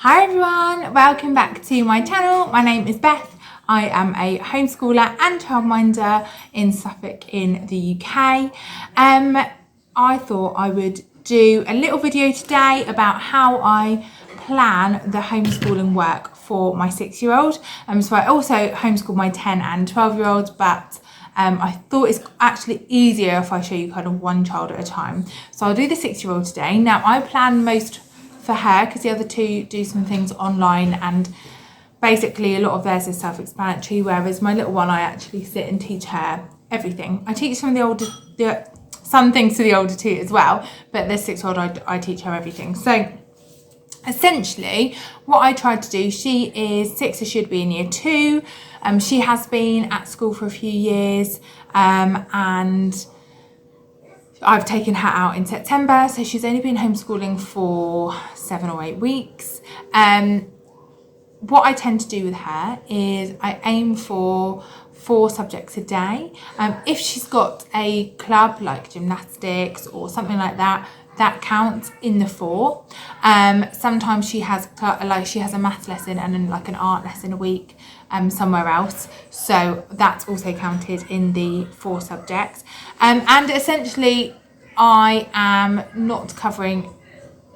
Hi everyone, welcome back to my channel. My name is Beth. I am a homeschooler and childminder in Suffolk in the UK. I thought I would do a little video today about how I plan the homeschooling work for my 6-year-old. So I also homeschool my 10 and 12-year-olds, but I thought it's actually easier if I show you kind of one child at a time. So I'll do the 6-year-old today. Now I plan most for her because the other two do some things online, and basically a lot of theirs is self-explanatory, whereas my little one, I actually sit and teach her everything. I teach some things to the older two as well, but the 6-year-old I teach her everything. So essentially what I tried to do, she is 6, so she'd be in year 2. She has been at school for a few years, and I've taken her out in September, so she's only been homeschooling for 7 or 8 weeks. What I tend to do with her is I aim for 4 subjects a day. If she's got a club like gymnastics or something like that, that counts in the 4. Sometimes she has a maths lesson and then like an art lesson a week somewhere else, so that's also counted in the 4 subjects. And essentially I am not covering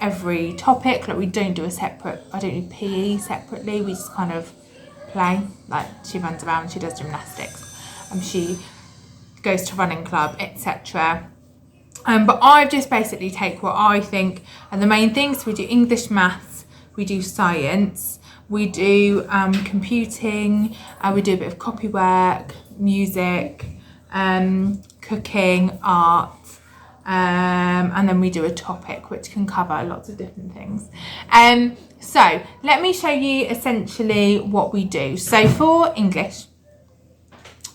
every topic. Like, we don't do I don't do PE separately, we just kind of play. Like, she runs around, she does gymnastics, she goes to running club, etc. But I just basically take what I think are the main things. We do English, maths, we do science, we do computing, we do a bit of copy work, music, cooking, art, and then we do a topic which can cover lots of different things. So let me show you essentially what we do. So for English,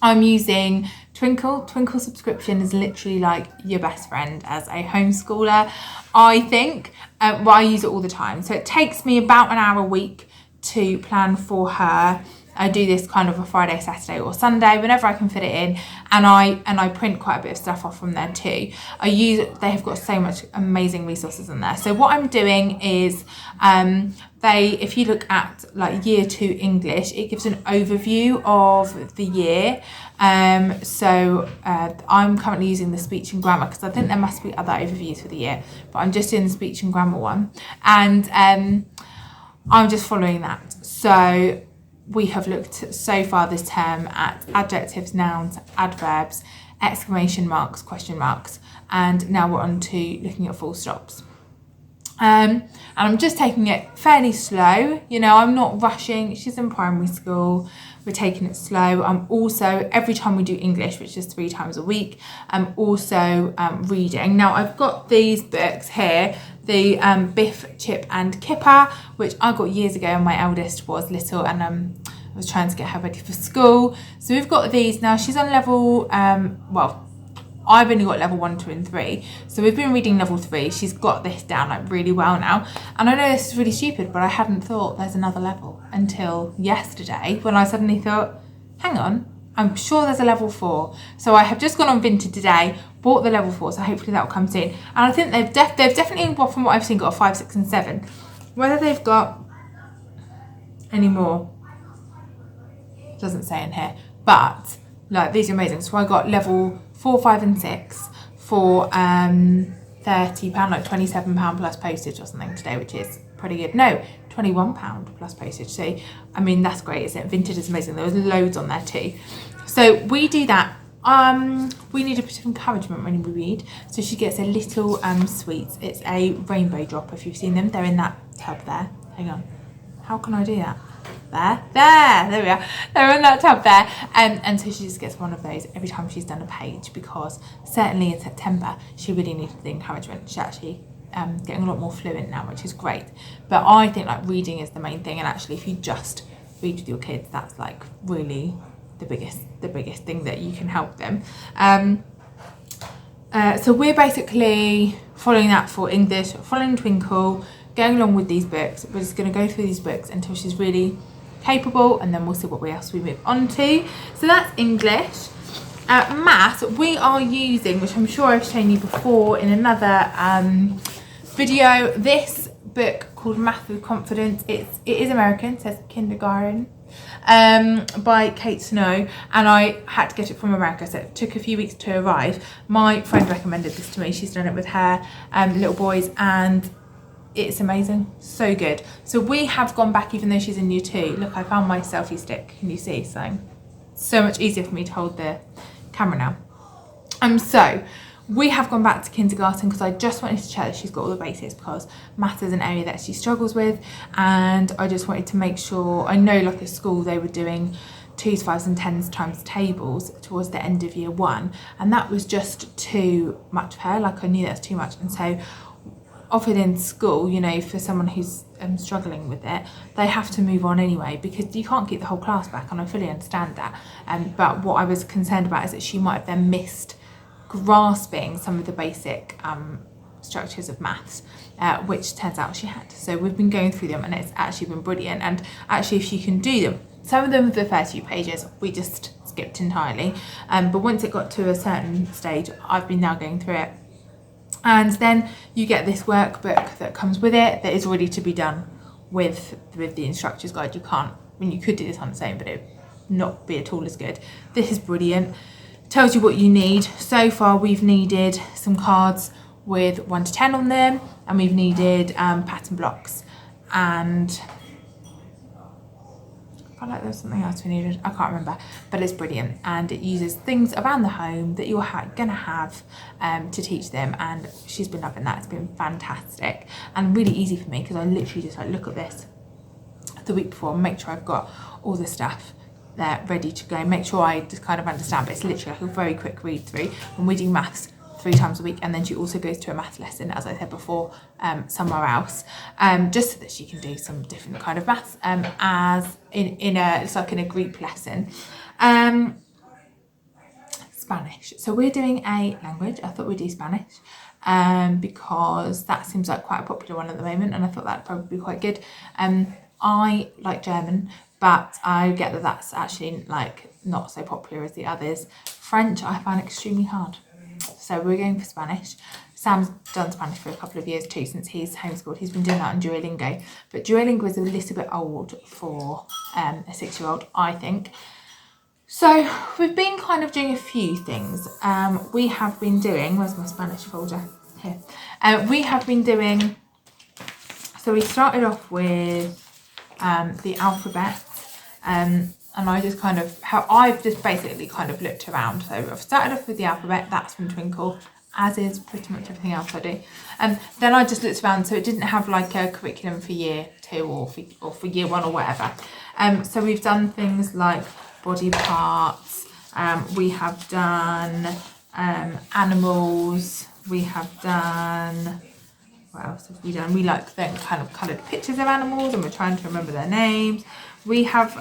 I'm using Twinkle. Twinkle subscription is literally like your best friend as a homeschooler, I think. I use it all the time. So it takes me about an hour a week to plan for her. I do this kind of a Friday, Saturday or Sunday, whenever I can fit it in, and I print quite a bit of stuff off from there too. They have got so much amazing resources in there. So what I'm doing is, if you look at like year 2 English, it gives an overview of the year. So I'm currently using the speech and grammar because I think there must be other overviews for the year, but I'm just doing the speech and grammar one, and I'm just following that. So we have looked so far this term at adjectives, nouns, adverbs, exclamation marks, question marks, and now we're on to looking at full stops. And I'm just taking it fairly slow, I'm not rushing. She's in primary school, we're taking it slow. I'm also, every time we do English, which is 3 times a week, I'm also reading. Now I've got these books here, the Biff, Chip and Kipper, which I got years ago when my eldest was little, and I was trying to get her ready for school. So we've got these. Now she's on level, I've only got level 1, 2 and 3. So we've been reading level 3. She's got this down like really well now. And I know this is really stupid, but I hadn't thought there's another level until yesterday, when I suddenly thought, hang on, I'm sure there's a level 4. So I have just gone on Vinted today, bought the level 4, so hopefully that will come soon. And I think they've definitely, from what I've seen, got a 5, 6 and 7. Whether they've got any more doesn't say in here, but like, these are amazing. So I got level 4, 5 and 6 for £30, like £27 plus postage or something today, which is pretty good. No, £21 plus postage. So I mean, that's great, isn't it? Vinted is amazing. There was loads on there too. So we do that. We need a bit of encouragement when we read, so she gets a little sweets. It's a rainbow drop, if you've seen them. They're in that tub there. Hang on, how can I do that? There we are. They're in that tub there, and so she just gets one of those every time she's done a page, because certainly in September she really needed the encouragement. She's actually getting a lot more fluent now, which is great. But I think like reading is the main thing, and actually if you just read with your kids, that's like really the biggest thing that you can help them. So we're basically following that for English, following Twinkle, going along with these books. We're just going to go through these books until she's really capable, and then we'll see what else we move on to. So that's English. Maths, we are using, which I'm sure I've shown you before in another video, this book called Math with Confidence. It is American, it says kindergarten, by Kate Snow, and I had to get it from America, so it took a few weeks to arrive. My friend recommended this to me. She's done it with her little boys, and it's amazing, so good. So we have gone back, even though she's in year 2. Look, I found my selfie stick, can you see? So much easier for me to hold the camera now. So we have gone back to kindergarten because I just wanted to check that she's got all the basics, because maths is an area that she struggles with, and I just wanted to make sure. I know, like at school, they were doing 2s, 5s and 10s times tables towards the end of year 1, and that was just too much for her. Like, I knew that was too much, and so often in school, you know, for someone who's struggling with it, they have to move on anyway, because you can't keep the whole class back, and I fully understand that. But what I was concerned about is that she might have then missed grasping some of the basic structures of maths, which turns out she had. So we've been going through them, and it's actually been brilliant. And actually, if she can do them, some of them, the first few pages, we just skipped entirely. But once it got to a certain stage, I've been now going through it. And then you get this workbook that comes with it that is ready to be done with the instructor's guide. You can't, I mean, you could do this on its own, but it would not be at all as good. This is brilliant. Tells you what you need. So far we've needed some cards with 1 to 10 on them, and we've needed pattern blocks, and I feel like there was something else we needed, I can't remember, but it's brilliant, and it uses things around the home that you're gonna have to teach them, and she's been loving that. It's been fantastic and really easy for me, because I literally just like look at this the week before and make sure I've got all the stuff there ready to go, make sure I just kind of understand. But it's literally like a very quick read through when we do maths 3 times a week, and then she also goes to a math lesson, as I said before, somewhere else, just so that she can do some different kind of maths, as it's like in a group lesson. Spanish. So we're doing a language. I thought we'd do Spanish, because that seems like quite a popular one at the moment, and I thought that'd probably be quite good. I like German, but I get that that's actually like not so popular as the others. French I find extremely hard. So we're going for Spanish. Sam's done Spanish for a couple of years too, since he's homeschooled. He's been doing that on Duolingo. But Duolingo is a little bit old for a 6-year-old, I think. So we've been kind of doing a few things. We have been doing, where's my Spanish folder? Here. We have been doing, so we started off with the alphabet. And I just kind of, I've just basically kind of looked around. So I've started off with the alphabet, that's from Twinkle, as is pretty much everything else I do. And then I just looked around, so it didn't have like a curriculum for year 2 or for year 1 or whatever. So we've done things like body parts, we have done animals, we have done, what else have we done? We like then kind of coloured pictures of animals, and we're trying to remember their names. We have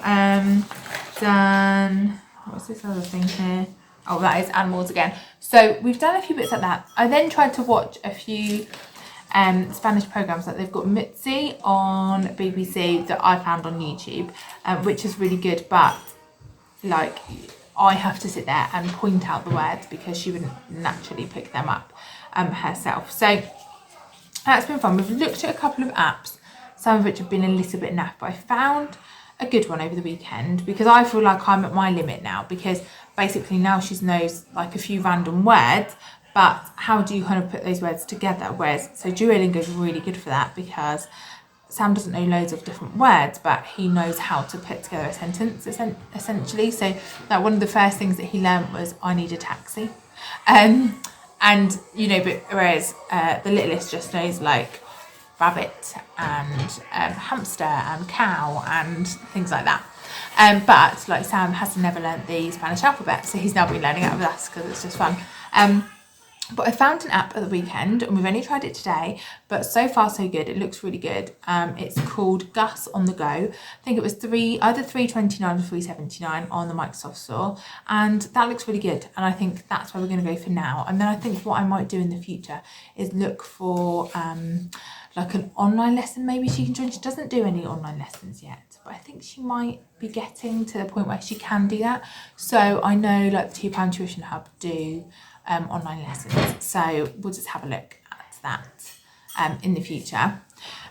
done, what's this other thing here? Oh, that is animals again. So we've done a few bits like that. I then tried to watch a few Spanish programs. Like they've got Mitzi on BBC that I found on YouTube, which is really good, but like I have to sit there and point out the words because she wouldn't naturally pick them up herself. So that's been fun. We've looked at a couple of apps, some of which have been a little bit naff, but I found a good one over the weekend because I feel like I'm at my limit now, because basically now she knows like a few random words, but how do you kind of put those words together? Whereas, so Duolingo is really good for that because Sam doesn't know loads of different words, but he knows how to put together a sentence essentially. So like one of the first things that he learned was I need a taxi. And you know, but whereas the littlest just knows like rabbit and hamster and cow and things like that. But like Sam has never learnt the Spanish alphabet, so he's now been learning it with us because it's just fun. But I found an app at the weekend and we've only tried it today, but so far so good. It looks really good. It's called Gus on the Go. I think it was either $3.29 or $3.79 on the Microsoft Store, and that looks really good. And I think that's where we're going to go for now. And then I think what I might do in the future is look for like an online lesson maybe she can join. She doesn't do any online lessons yet, but I think she might be getting to the point where she can do that. So I know like the £2 Tuition Hub do online lessons, so we'll just have a look at that in the future.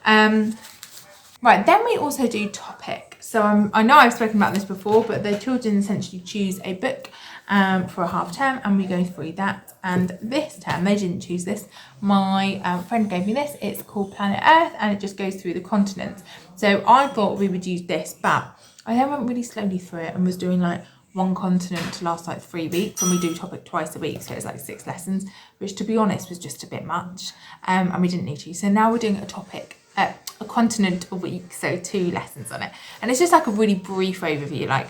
Right, then we also do topic. So I know I've spoken about this before, but the children essentially choose a book for a half term, and we go through that. And this term, they didn't choose this. My friend gave me this. It's called Planet Earth, and it just goes through the continents. So I thought we would use this, but I then went really slowly through it and was doing like one continent to last like 3 weeks, and we do topic twice a week, so it's like 6 lessons, which to be honest was just a bit much, and we didn't need to. So now we're doing a topic, a continent a week, so 2 lessons on it, and it's just like a really brief overview, like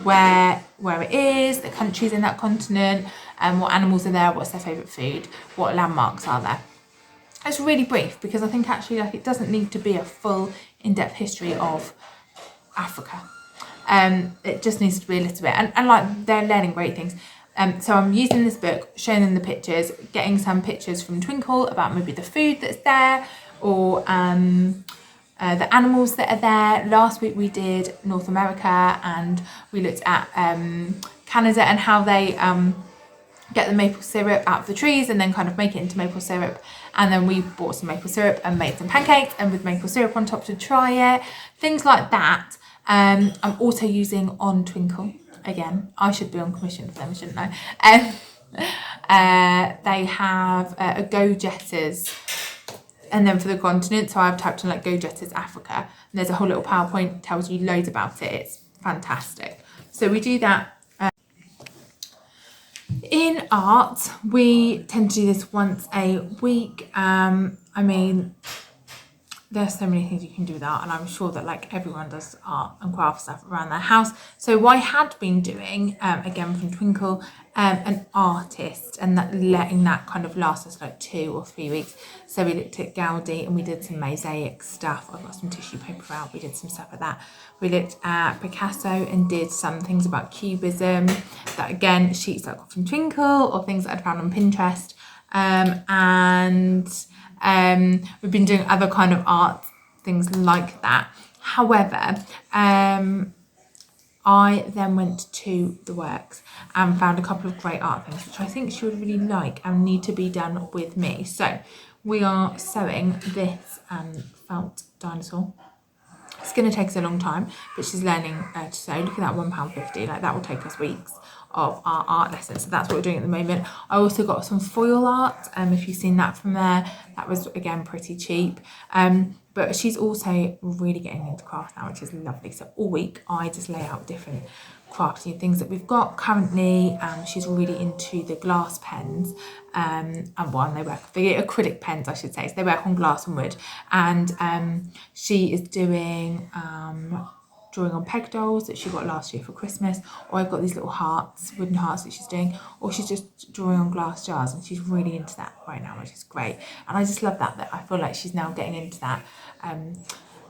where it is, the countries in that continent, and what animals are there, what's their favourite food, what landmarks are there. It's really brief because I think actually like it doesn't need to be a full in-depth history of Africa. It just needs to be a little bit, and like they're learning great things. So I'm using this book, showing them the pictures, getting some pictures from Twinkle about maybe the food that's there, or the animals that are there. Last week we did North America, and we looked at Canada and how they get the maple syrup out of the trees and then kind of make it into maple syrup. And then we bought some maple syrup and made some pancakes, and with maple syrup on top to try it, things like that. I'm also using on Twinkle. Again, I should be on commission for them, shouldn't I? They have a Go Jetters, and then for the continent, so I've typed in like Go Jetters Africa, and there's a whole little PowerPoint that tells you loads about it. It's fantastic. So we do that. In art, we tend to do this once a week. I mean, there's so many things you can do with art, and I'm sure that like everyone does art and craft stuff around their house. So I had been doing, again from Twinkle, an artist, and that letting that kind of last us like 2 or 3 weeks. So we looked at Gaudi and we did some mosaic stuff. I've got some tissue paper out. We did some stuff like that. We looked at Picasso and did some things about cubism. That again, sheets that I got from Twinkle or things that I'd found on Pinterest. We've been doing other kind of art things like that. However, I then went to the works and found a couple of great art things which I think she would really like and need to be done with me. So we are sewing this felt dinosaur. It's going to take us a long time, but she's learning to sew. Look at that, £1.50. Like that will take us weeks of our art lessons. So that's what we're doing at the moment. I also got some foil art. If you've seen that from there, that was again pretty cheap. But she's also really getting into craft now, which is lovely. So all week I just lay out different crafty things that we've got currently. She's really into the glass pens, and they work, the acrylic pens I should say, so they work on glass and wood. And she is doing drawing on peg dolls that she got last year for Christmas, or I've got these little hearts, wooden hearts that she's doing, or she's just drawing on glass jars, and she's really into that right now, which is great. And I just love that I feel like she's now getting into that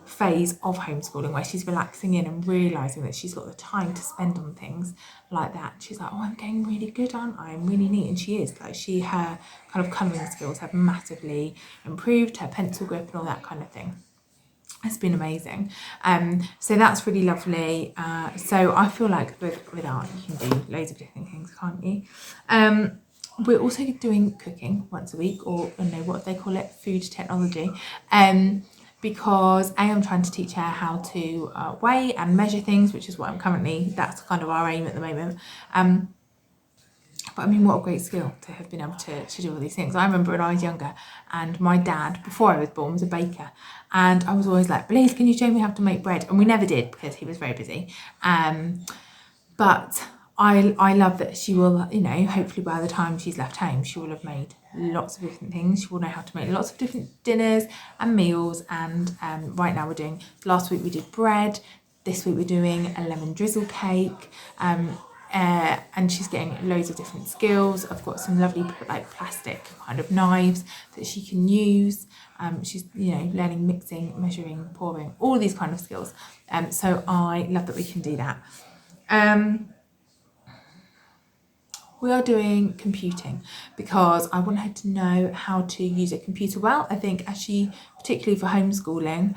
phase of homeschooling where she's relaxing in and realising that she's got the time to spend on things like that. She's like, oh, I'm getting really good, aren't I? I'm really neat. And she is. Like her kind of colouring skills have massively improved, her pencil grip and all that kind of thing. It's been amazing. So that's really lovely. So I feel like with art you can do loads of different things, can't you? We're also doing cooking once a week, or what they call it, food technology. Because I'm trying to teach her how to weigh and measure things, which is what that's kind of our aim at the moment. But I mean, what a great skill to have been able to do all these things. I remember when I was younger, and my dad, before I was born, was a baker. And I was always like, please, can you show me how to make bread? And we never did because he was very busy. But I love that she will, hopefully by the time she's left home, she will have made lots of different things. She will know how to make lots of different dinners and meals. And right now last week we did bread. This week we're doing a lemon drizzle cake. And she's getting loads of different skills. I've got some lovely like plastic kind of knives that she can use. She's learning mixing, measuring, pouring, all these kind of skills. So I love that we can do that. We are doing computing because I want her to know how to use a computer well. I think as she, particularly for homeschooling,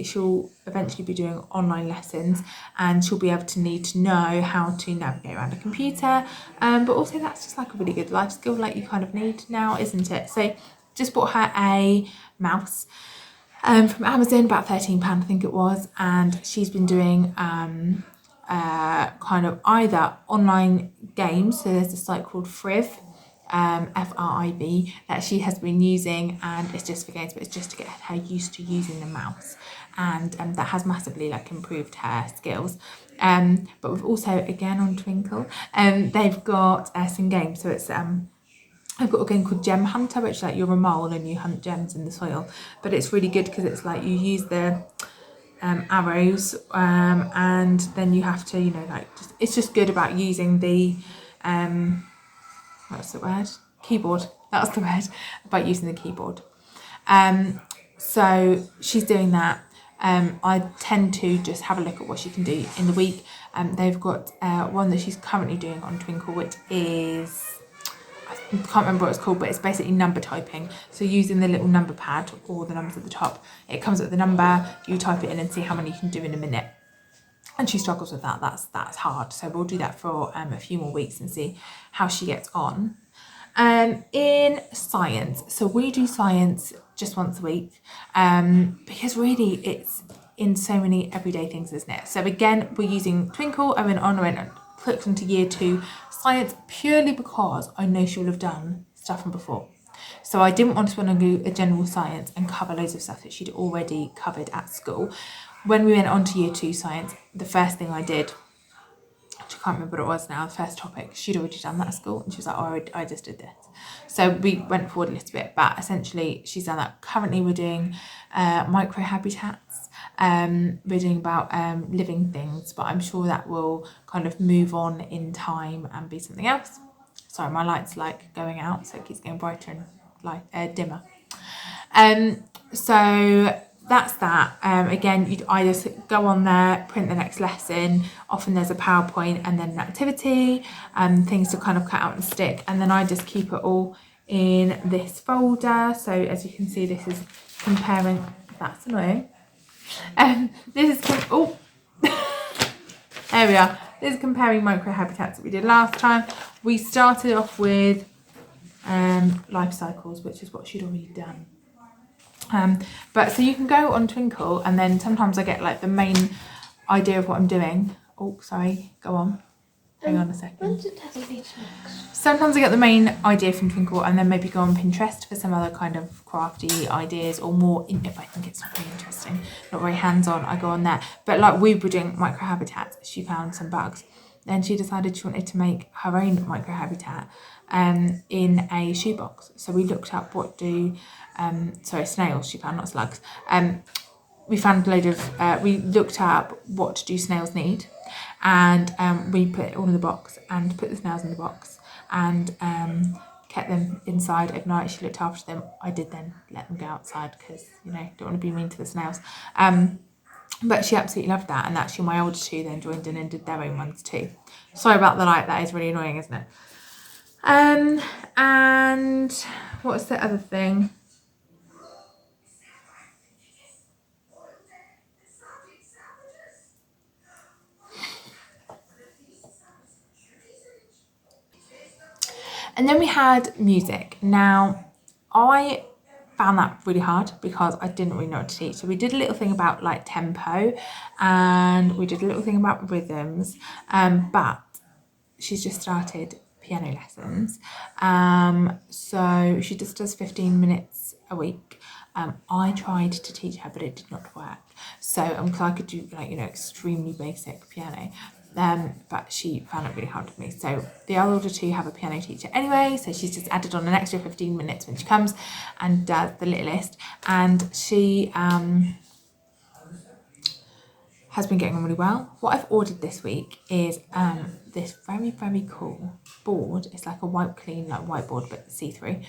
she'll eventually be doing online lessons, and she'll be able to need to know how to navigate around a computer. But also that's just like a really good life skill, like you kind of need now, isn't it? So just bought her a mouse from Amazon, about £13 I think it was, and she's been doing kind of either online games, so there's a site called Friv, FRIV, that she has been using, and it's just for games, but it's just to get her used to using the mouse, and that has massively like improved her skills. But we've also, again on Twinkle, they've got some games, so it's I've got a game called Gem Hunter, which is like you're a mole and you hunt gems in the soil, but it's really good because it's like you use the arrows, and then you have to, you know, like it's just good about using the what's the word? Keyboard. That's the word, about using the keyboard. So she's doing that. I tend to just have a look at what she can do in the week. They've got one that she's currently doing on Twinkle, which is, I can't remember what it's called, but it's basically number typing. So using the little number pad or the numbers at the top, it comes up with the number, you type it in and see how many you can do in a minute. And she struggles with that. That's hard. So we'll do that for a few more weeks and see how she gets on. In science, so we do science just once a week, because really it's in so many everyday things, isn't it? So again, we're using Twinkle. I went and clicked into year 2 science purely because I know she'll have done stuff from before. So I didn't want to do a general science and cover loads of stuff that she'd already covered at school. When we went on to year 2 science, the first thing I did, which I can't remember what it was now, the first topic, she'd already done that at school, and she was like, oh, I just did this. So we went forward a little bit, but essentially she's done that. Currently we're doing microhabitats. We're doing about living things, but I'm sure that will kind of move on in time and be something else. Sorry, my light's like going out, so it keeps getting brighter and dimmer. So that's that. Again, I just go on there, print the next lesson. Often there's a PowerPoint and then an activity, things to kind of cut out and stick. And then I just keep it all in this folder. So as you can see, this is comparing, that's annoying. This is, oh, there we are. This is comparing microhabitats that we did last time. We started off with life cycles, which is what she'd already done. But so you can go on Twinkle, and then sometimes I get like the main idea of what I'm doing. Oh, sorry, go on. Hang on a second. Sometimes I get the main idea from Twinkle, and then maybe go on Pinterest for some other kind of crafty ideas, or more, if I think it's not very interesting, not very hands-on, I go on there. But like we were doing microhabitats, she found some bugs. Then she decided she wanted to make her own microhabitat in a shoebox. So we looked up what do, snails she found, not slugs. We found a load of, we looked up what do snails need, and we put it all in the box and put the snails in the box and kept them inside overnight. She looked after them. I did then let them go outside because, you know, don't want to be mean to the snails. But she absolutely loved that, and actually my older 2 then joined in and did their own ones too. Sorry about the light, that is really annoying, isn't it? And what's the other thing? And then we had music. Now, I found that really hard because I didn't really know what to teach. So we did a little thing about like tempo, and we did a little thing about rhythms, but she's just started piano lessons. So she just does 15 minutes a week. I tried to teach her, but it did not work. So I could do like, you know, extremely basic piano. But she found it really hard with me. So the older 2 have a piano teacher anyway, so she's just added on an extra 15 minutes when she comes and does the littlest. And she has been getting on really well. What I've ordered this week is this very, very cool board. It's like a wipe clean, like whiteboard, but see-through,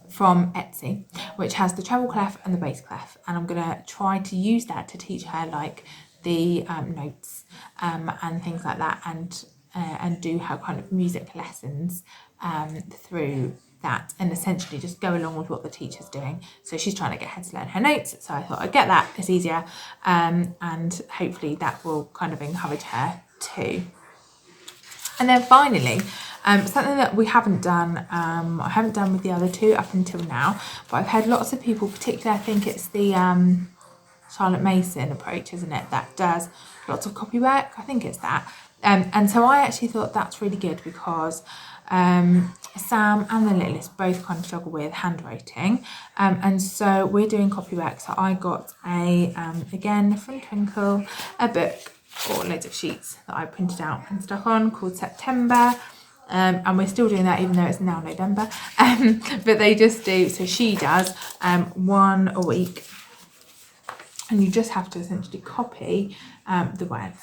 from Etsy, which has the treble clef and the bass clef. And I'm gonna try to use that to teach her like the notes and things like that, and do her kind of music lessons through that, and essentially just go along with what the teacher's doing. So she's trying to get her to learn her notes, so I thought I'd get that, it's easier, and hopefully that will kind of encourage her too. And then finally, something that we haven't done, I haven't done with the other two up until now, but I've had lots of people, particularly I think it's the Charlotte Mason approach, isn't it, that does lots of copy work. I think it's that. And so I actually thought that's really good because Sam and the littlest both kind of struggle with handwriting, and so we're doing copy work. So I got again from Twinkle, a book or loads of sheets that I printed out and stuck on called September. And we're still doing that even though it's now November. But they just do, so she does one a week, and you just have to essentially copy the words.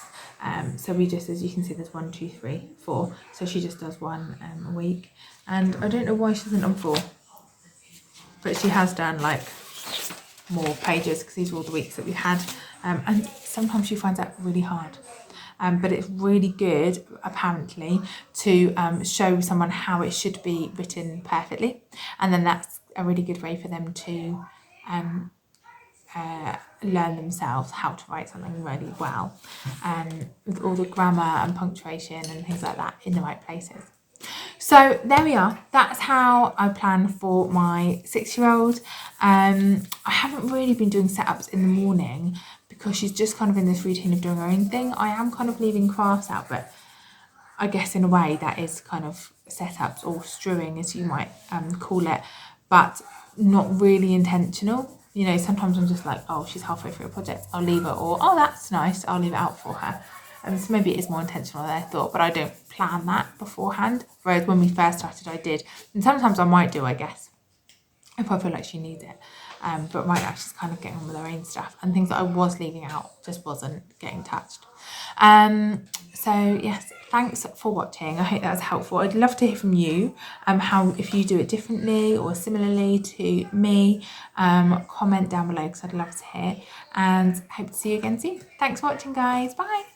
So we just, as you can see, there's 1, 2, 3, 4. So she just does one a week, and I don't know why she isn't on 4, but she has done like more pages because these are all the weeks that we had, and sometimes she finds that really hard. But it's really good, apparently, to show someone how it should be written perfectly, and then that's a really good way for them to learn themselves how to write something really well, with all the grammar and punctuation and things like that in the right places. So there we are. That's how I plan for my 6-year-old. I haven't really been doing setups in the morning because she's just kind of in this routine of doing her own thing. I am kind of leaving crafts out, but I guess in a way that is kind of setups or strewing, as you might call it, but not really intentional. You know, sometimes I'm just like, oh, she's halfway through a project, I'll leave her, or oh, that's nice, I'll leave it out for her. And so maybe it is more intentional than I thought, but I don't plan that beforehand. Whereas when we first started, I did. And sometimes I might do, I guess, if I feel like she needs it. But right now she's kind of getting on with her own stuff, and things that I was leaving out just wasn't getting touched. So yes, thanks for watching. I hope that was helpful. I'd love to hear from you, how, if you do it differently or similarly to me. Comment down below because I'd love to hear, and hope to see you again soon. Thanks for watching, guys. Bye.